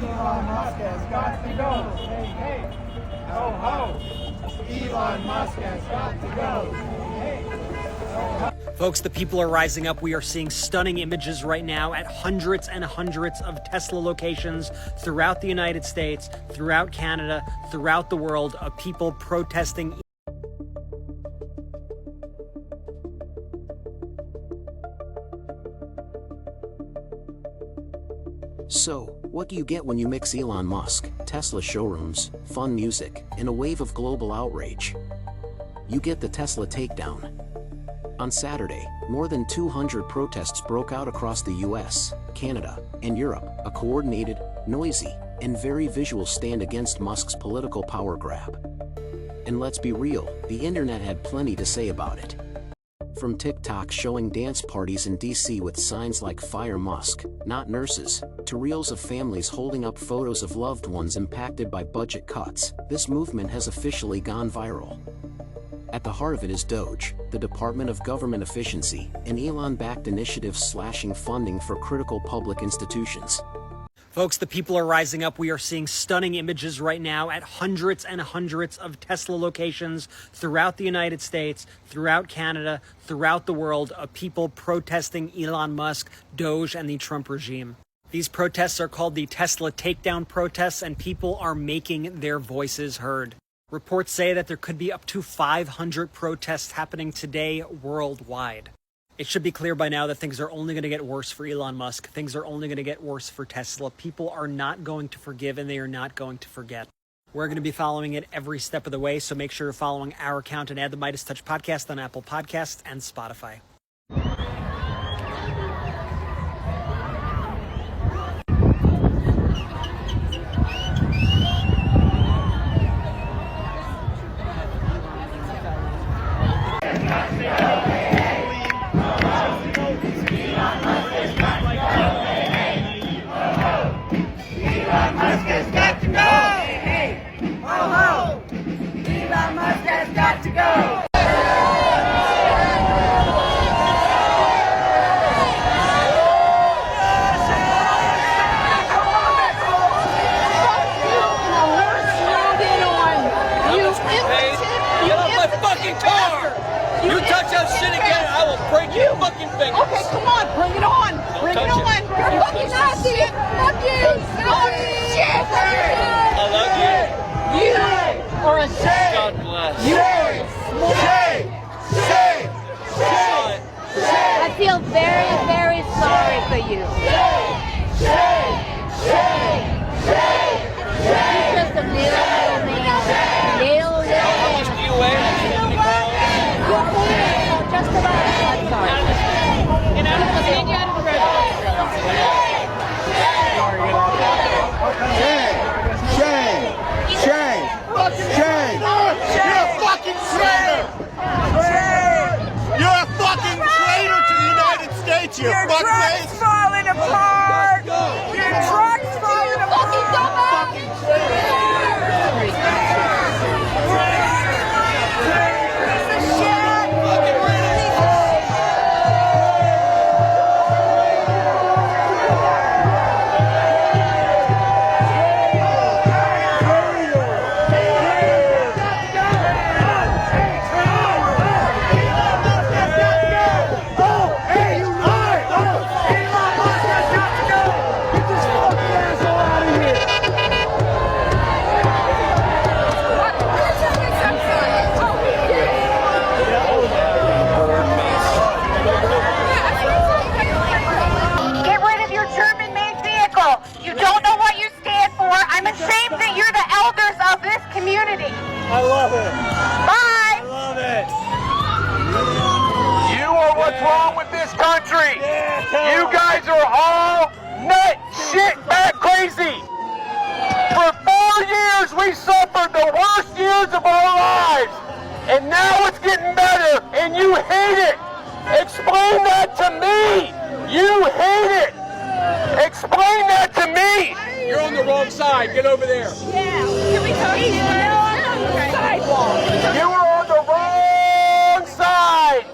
Elon Musk has got to go. Hey, hey. Ho, ho. Elon Musk has got to go. Hey. Folks, the people are rising up. We are seeing stunning images right now at hundreds and hundreds of Tesla locations throughout the United States, throughout Canada, throughout the world, of people protesting. So, what do you get when you mix Elon Musk, Tesla showrooms, fun music, and a wave of global outrage? You get the Tesla Takedown. On Saturday, more than 200 protests broke out across the US, Canada, and Europe, a coordinated, noisy, and very visual stand against Musk's political power grab. And let's be real, the internet had plenty to say about it. From TikTok showing dance parties in DC with signs like "Fire Musk, not nurses," to reels of families holding up photos of loved ones impacted by budget cuts, this movement has officially gone viral. At the heart of it is DOGE, the Department of Government Efficiency, an Elon-backed initiative slashing funding for critical public institutions. Folks, the people are rising up. We are seeing stunning images right now at hundreds and hundreds of Tesla locations throughout the United States, throughout Canada, throughout the world, of people protesting Elon Musk, DOGE, and the Trump regime. These protests are called the Tesla Takedown protests, and people are making their voices heard. Reports say that there could be up to 500 protests happening today worldwide. It should be clear by now that things are only going to get worse for Elon Musk. Things are only going to get worse for Tesla. People are not going to forgive, and they are not going to forget. We're going to be following it every step of the way, so make sure you're following our account and Add the Midas Touch podcast on Apple Podcasts and Spotify. Okay, come on, bring it on. Bring it on. You're fucking Nazi. Fuck you. Oh, shit. I love you. You are a shame. God bless. You are a shame. I feel very, very sorry for you. You're just a little man. Little man. How much do you weigh? Just about. I'm sorry. Get out of the video. Shame. You're a fucking traitor. You're a fucking traitor to the United States. You fuckface. Falling apart. Your truck's falling apart. Fucking traitor. I love it. Bye. I love it. You are what's wrong with this country. Yeah, you guys are all nut shit bat crazy. For 4 years we suffered the worst years of our lives. And now it's getting better and you hate it. Explain that to me. You hate it. Explain that to me. You're on the wrong side. Get over there. Yeah. Can we talk? He's on the sidewalk. You were on the wrong side.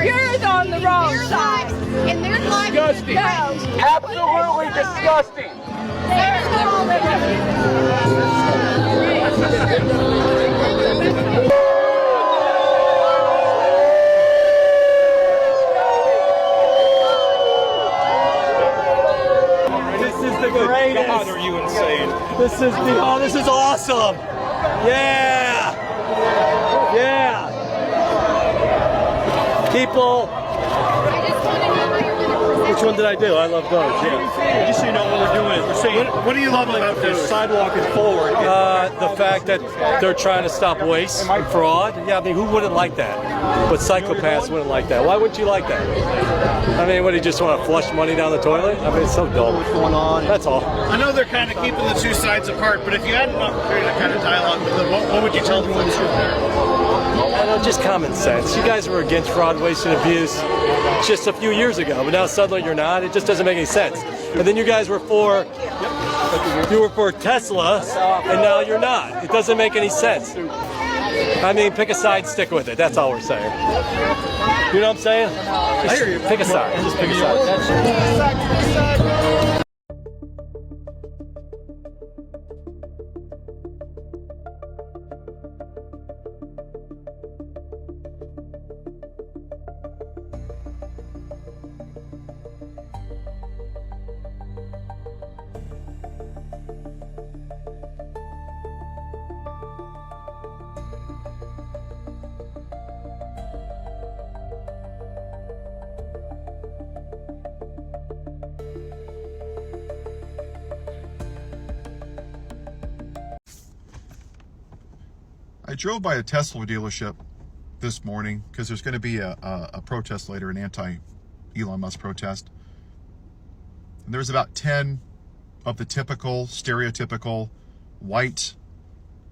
You're on the wrong side. And there's life. Disgusting. No. Absolutely disgusting. There's no liberty. This is the greatest. God, are you insane? This is awesome. Yeah. Yeah. People. I just want to know how you're going to present. Which one did I do? I love DOGE. Yeah. Just so you know what we're doing is we're saying, what do you love about this? Sidewalk is forward. The fact that they're trying to stop waste and fraud. Yeah, I mean, who wouldn't like that? But psychopaths wouldn't like that. Why wouldn't you like that? I mean, what, do you just want to flush money down the toilet? I mean, it's so dumb. What's going on? That's all. I know they're kind of keeping the two sides apart, but if you had an opportunity to kind of dialogue with them, what would you tell them what's true there? I know, just common sense. You guys were against fraud, waste, and abuse just a few years ago, but now suddenly you're not. It just doesn't make any sense. And then you guys were for Tesla, and now you're not. It doesn't make any sense. I mean, pick a side, stick with it. That's all we're saying. You know what I'm saying? I hear you. Pick a side. Just pick a side. That's it. I drove by a Tesla dealership this morning because there's going to be a protest later, an anti-Elon Musk protest. And there's about 10 of the typical, stereotypical white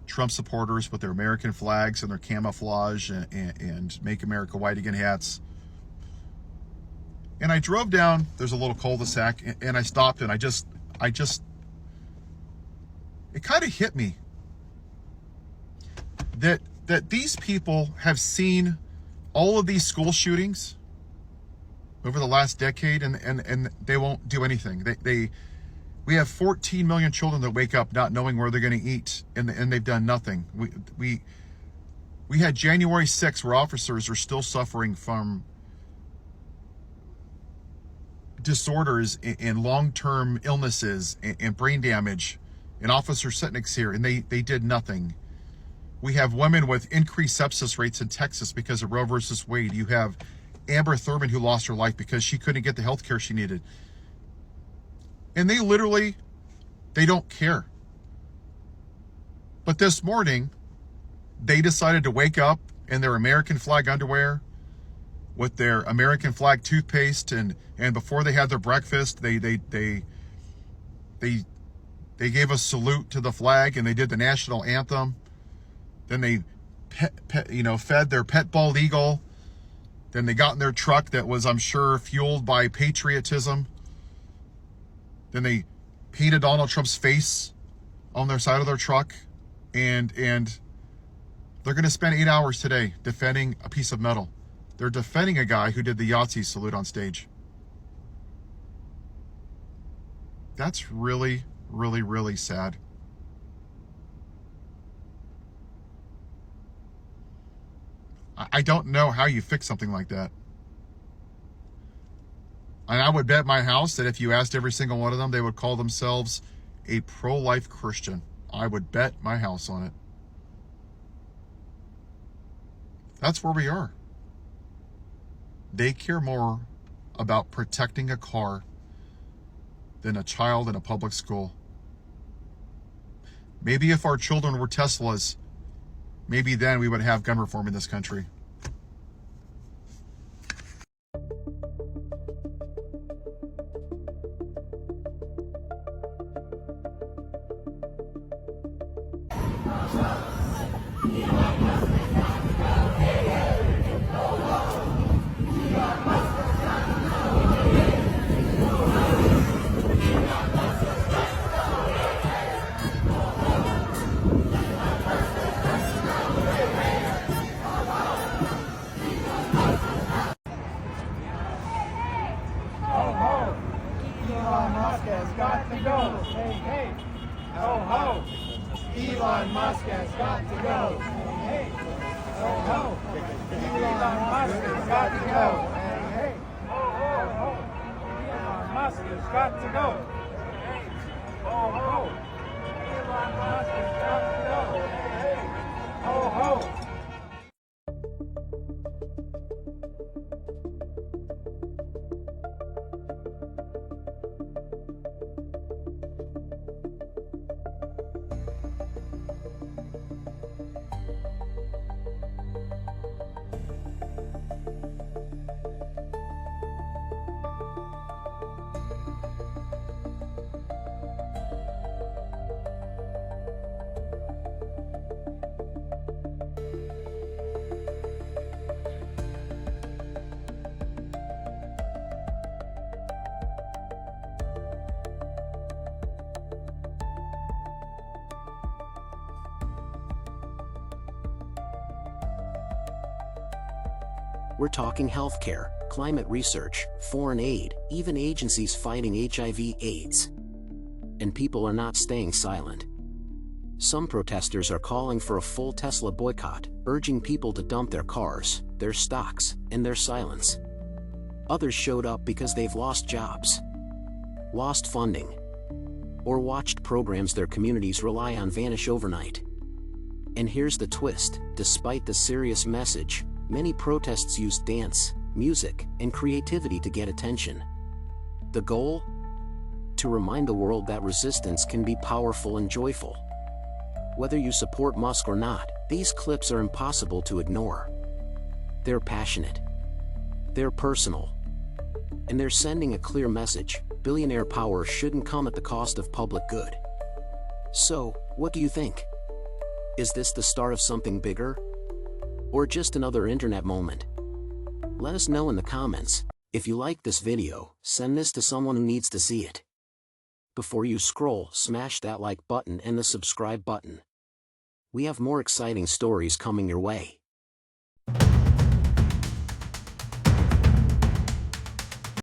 Trump supporters with their American flags and their camouflage and Make America White Again hats. And I drove down, there's a little cul-de-sac, and I stopped and I just, it kind of hit me that these people have seen all of these school shootings over the last decade, and they won't do anything. We have 14 million children that wake up not knowing where they're going to eat, and they've done nothing. We had January 6th where officers are still suffering from disorders and long-term illnesses and brain damage, and Officer Sitnick's here, and they did nothing. We have women with increased sepsis rates in Texas because of Roe versus Wade. You have Amber Thurman who lost her life because she couldn't get the health care she needed. And they don't care. But this morning, they decided to wake up in their American flag underwear with their American flag toothpaste, and before they had their breakfast, they gave a salute to the flag, and they did the national anthem. Then they fed their pet bald eagle. Then they got in their truck that was, I'm sure, fueled by patriotism. Then they painted Donald Trump's face on their side of their truck. And they're going to spend 8 hours today defending a piece of metal. They're defending a guy who did the Yahtzee salute on stage. That's really, really, really sad. I don't know how you fix something like that. And I would bet my house that if you asked every single one of them, they would call themselves a pro-life Christian. I would bet my house on it. That's where we are. They care more about protecting a car than a child in a public school. Maybe if our children were Teslas, maybe then we would have gun reform in this country. ho! Elon Musk has got to go. Hey, ho, ho! Elon Musk has got to go. Hey, ho, ho, ho! Elon Musk has got to go. Hey, ho, ho! Elon Musk has got to go. Hey, ho, ho! We're talking healthcare, climate research, foreign aid, even agencies fighting HIV/AIDS. And people are not staying silent. Some protesters are calling for a full Tesla boycott, urging people to dump their cars, their stocks, and their silence. Others showed up because they've lost jobs, lost funding, or watched programs their communities rely on vanish overnight. And here's the twist: despite the serious message, many protests use dance, music, and creativity to get attention. The goal? To remind the world that resistance can be powerful and joyful. Whether you support Musk or not, these clips are impossible to ignore. They're passionate. They're personal. And they're sending a clear message: billionaire power shouldn't come at the cost of public good. So, what do you think? Is this the start of something bigger? Or just another internet moment? Let us know in the comments. If you like this video, send this to someone who needs to see it. Before you scroll, smash that like button and the subscribe button. We have more exciting stories coming your way.